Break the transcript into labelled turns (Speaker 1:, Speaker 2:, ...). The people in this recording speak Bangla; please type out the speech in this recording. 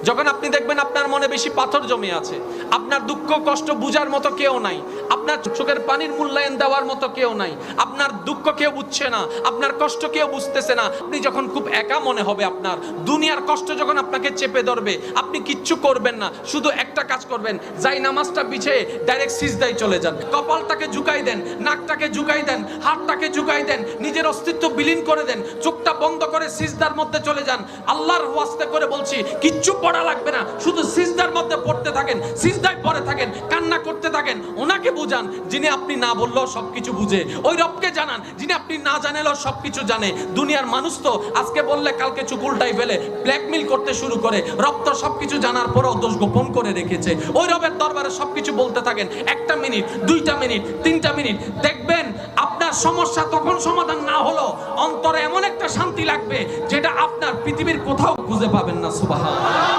Speaker 1: যখন আপনি দেখবেন আপনার মনে বেশি পাথর জমে আছে, আপনার দুঃখ কষ্ট বুঝার মতো কেউ নাই, আপনার চোখের পানির মূল্যায়ন দেওয়ার মতো কেউ নাই, আপনার দুঃখ কেউ বুঝছে না, আপনার কষ্ট কেউ বুঝতেছে না, আপনি যখন খুব একা মনে হবে, আপনার দুনিয়ার কষ্ট যখন আপনাকে চেপে ধরবে, আপনি কিচ্ছু করবেন না, শুধু একটা কাজ করবেন, যাই নামাজটা বিছিয়ে ডাইরেক্ট সিজদায় চলে যান, কপালটাকে ঝুঁকাই দেন, নাকটাকে ঝুঁকাই দেন, হাতটাকে ঝুঁকাই দেন, নিজের অস্তিত্ব বিলীন করে দেন, চোখটা বন্ধ করে সিজদার মধ্যে চলে যান। আল্লাহর ওয়াস্তে করে বলছি, কিচ্ছু পড়া লাগবে না, শুধু সিজদার মধ্যে পড়তে থাকেন, সিজদায় পড়ে থাকেন, কান্না করতে থাকেন। ওনাকে বুঝান যিনি আপনি না বললেও সবকিছু বুঝে, ওই রবকে জানান যিনি আপনি না জানালেও সবকিছু জানে। দুনিয়ার মানুষ তো আজকে বললে কালকে চুপ উল্টাই ফেলে, ব্ল্যাকমেল করতে শুরু করে। রব তো সবকিছু জানার পরেও দোষ গোপন করে রেখেছে। ওই রবের দরবারে সবকিছু বলতে থাকেন, 1টা মিনিট, 2টা মিনিট, 3টা মিনিট, দেখবেন আপনার সমস্যা তখন সমাধান না হলো অন্তরে এমন একটা শান্তি লাগবে যেটা আপনার পৃথিবীর কোথাও খুঁজে পাবেন না। সুবহানাল্লাহ।